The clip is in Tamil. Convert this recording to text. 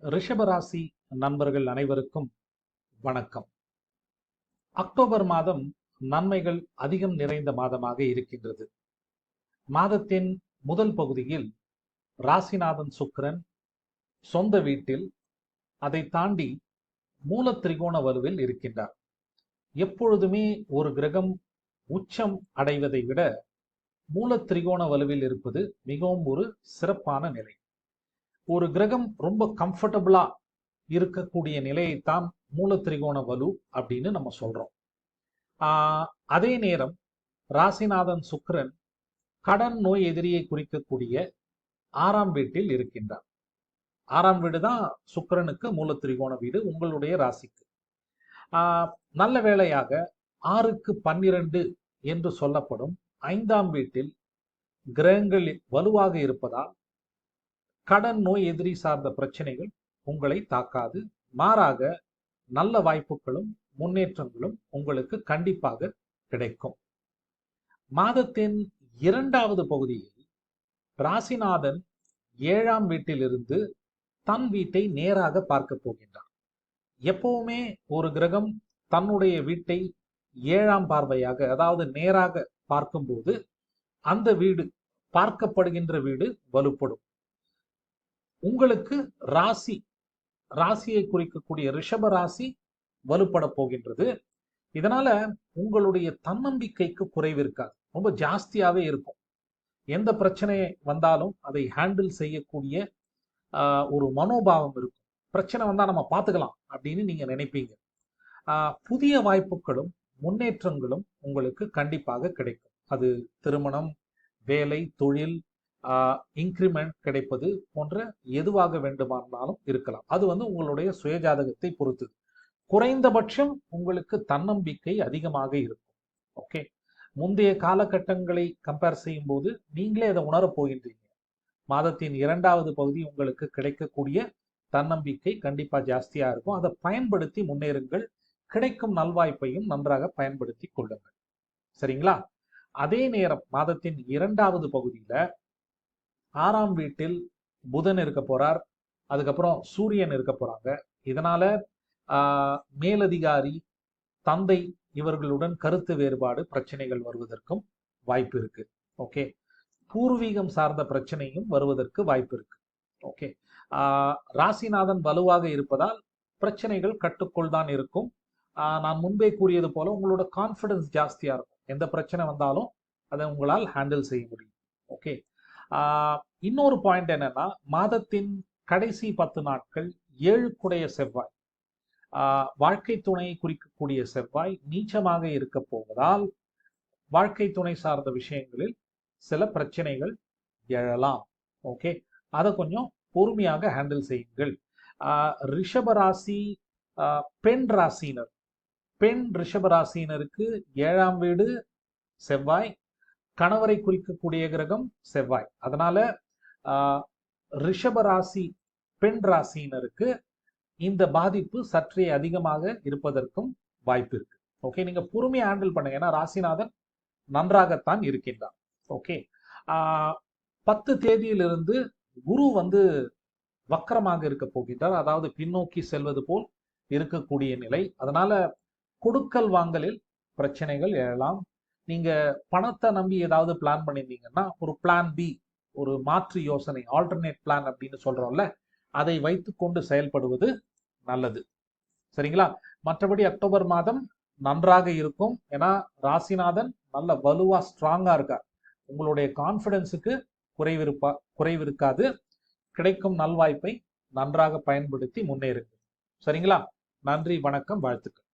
ரிஷபராசி நண்பர்கள் அனைவருக்கும் வணக்கம். அக்டோபர் மாதம் நன்மைகள் அதிகம் நிறைந்த மாதமாக இருக்கின்றது. மாதத்தின் முதல் பகுதியில் ராசிநாதன் சுக்கிரன் சொந்த வீட்டில், அதை தாண்டி மூல திரிகோண வலுவில் இருக்கின்றார். எப்பொழுதுமே ஒரு கிரகம் உச்சம் அடைவதை விட மூல திரிகோண வலுவில் இருப்பது மிகவும் ஒரு சிறப்பான நிலை. ஒரு கிரகம் ரொம்ப கம்ஃபர்டபுளா இருக்கக்கூடிய நிலையைத்தான் மூல திரிகோண வலு அப்படின்னு நம்ம சொல்றோம். அதே நேரம் ராசிநாதன் சுக்கிரன் கடன் நோய் எதிரியை குறிக்கக்கூடிய 6ஆம் வீட்டில் இருக்கின்றார். 6ஆம் வீடு தான் சுக்கிரனுக்கு மூல திரிகோண வீடு, உங்களுடைய ராசிக்கு. நல்ல வேளையாக 6க்கு 12 என்று சொல்லப்படும் 5ஆம் வீட்டில் கிரகங்கள் வலுவாக இருப்பதால் கடன் நோய் எதிரி சார்ந்த பிரச்சனைகள் உங்களை தாக்காது. மாறாக நல்ல வாய்ப்புகளும் முன்னேற்றங்களும் உங்களுக்கு கண்டிப்பாக கிடைக்கும். மாதத்தின் 2வது பகுதியில் ராசிநாதன் 7ஆம் வீட்டிலிருந்து தன் வீட்டை நேராக பார்க்க போகின்றார். எப்பவுமே ஒரு கிரகம் தன்னுடைய வீட்டை 7ஆம் பார்வையாக, அதாவது நேராக பார்க்கும்போது அந்த வீடு, பார்க்கப்படுகின்ற வீடு வலுப்படும். உங்களுக்கு ராசியை குறிக்கக்கூடிய ரிஷப ராசி வலுப்பட போகின்றது. இதனால உங்களுடைய தன்னம்பிக்கைக்கு குறைவு இருக்காது, ரொம்ப ஜாஸ்தியாவே இருக்கும். எந்த பிரச்சனை வந்தாலும் அதை ஹேண்டில் செய்யக்கூடிய ஒரு மனோபாவம் இருக்கும். பிரச்சனை வந்தா நம்ம பார்த்துக்கலாம் அப்படின்னு நீங்க நினைப்பீங்க. புதிய வாய்ப்புகளும் முன்னேற்றங்களும் உங்களுக்கு கண்டிப்பாக கிடைக்கும். அது திருமணம், வேலை, தொழில், இன்கிரிமெண்ட் கிடைப்பது போன்ற எதுவாக வேண்டுமானாலும் இருக்கலாம். அது உங்களுடைய சுயஜாதகத்தை பொறுத்தது. குறைந்தபட்சம் உங்களுக்கு தன்னம்பிக்கை அதிகமாக இருக்கும். ஓகே, முந்தைய காலகட்டங்களை கம்பேர் செய்யும் போது நீங்களே அதை உணரப் போகின்றீங்க. மாதத்தின் 2வது பகுதி உங்களுக்கு கிடைக்கக்கூடிய தன்னம்பிக்கை கண்டிப்பா ஜாஸ்தியா இருக்கும். அதை பயன்படுத்தி முன்னேறுங்கள். கிடைக்கும் நல்வாய்ப்பையும் நன்றாக பயன்படுத்தி கொள்ளுங்கள். சரிங்களா? அதே நேரம் மாதத்தின் 2வது பகுதியில 6ஆம் வீட்டில் புதன் இருக்க போறார், அதுக்கப்புறம் சூரியன் இருக்க போறாங்க. இதனால மேலதிகாரி, தந்தை இவர்களுடன் கருத்து வேறுபாடு, பிரச்சனைகள் வருவதற்கும் வாய்ப்பு இருக்கு. ஓகே, பூர்வீகம் சார்ந்த பிரச்சனையும் வருவதற்கு வாய்ப்பு இருக்கு. ஓகே, ராசிநாதன் வலுவாக இருப்பதால் பிரச்சனைகள் கட்டுக்குள் தான் இருக்கும். நான் முன்பே கூறியது போல உங்களோட கான்ஃபிடன்ஸ் ஜாஸ்தியா இருக்கும். எந்த பிரச்சனை வந்தாலும் அதை உங்களால் ஹேண்டில் செய்ய முடியும். ஓகே, இன்னொரு பாயிண்ட் என்னன்னா, மாதத்தின் கடைசி 10 நாட்கள் 7க்குடைய செவ்வாய், வாழ்க்கை துணையை குறிக்கக்கூடிய செவ்வாய் நீச்சமாக இருக்க போவதால் வாழ்க்கை துணை சார்ந்த விஷயங்களில் சில பிரச்சனைகள் எழலாம். ஓகே, அதை கொஞ்சம் பொறுமையாக ஹேண்டில் செய்யுங்கள். ரிஷபராசி பெண் ரிஷபராசினருக்கு 7ஆம் வீடு செவ்வாய், கணவரை குறிக்கக்கூடிய கிரகம் செவ்வாய். அதனால ரிஷபராசி பெண் ராசியினருக்கு இந்த பாதிப்பு சற்றே அதிகமாக இருப்பதற்கும் வாய்ப்பு இருக்கு. ஓகே, நீங்க பொறுமையை ஹேண்டில் பண்ணுங்க. ஏன்னா ராசிநாதன் நன்றாகத்தான் இருக்கின்றார். ஓகே, 10 தேதியிலிருந்து குரு வக்கரமாக இருக்க போகின்றார், அதாவது பின்னோக்கி செல்வது போல் இருக்கக்கூடிய நிலை. அதனால கொடுக்கல் வாங்கலில் பிரச்சனைகள் எழலாம். நீங்க பணத்தை நம்பி ஏதாவது பிளான் பண்ணியிருந்தீங்கன்னா ஒரு பிளான் பி, ஒரு மாற்று யோசனை, ஆல்டர்னேட் பிளான் அப்படின்னு சொல்றோம்ல, அதை வைத்துக்கொண்டு செயல்படுவது நல்லது. சரிங்களா? மற்றபடி அக்டோபர் மாதம் நன்றாக இருக்கும். ஏன்னா ராசிநாதன் நல்ல வலுவா ஸ்ட்ராங்கா இருக்கார். உங்களுடைய கான்பிடன்ஸுக்கு குறைவு இருக்காது. கிடைக்கும் நல்வாய்ப்பை நன்றாக பயன்படுத்தி முன்னேறுங்கள். சரிங்களா? நன்றி, வணக்கம், வாழ்த்துக்கள்.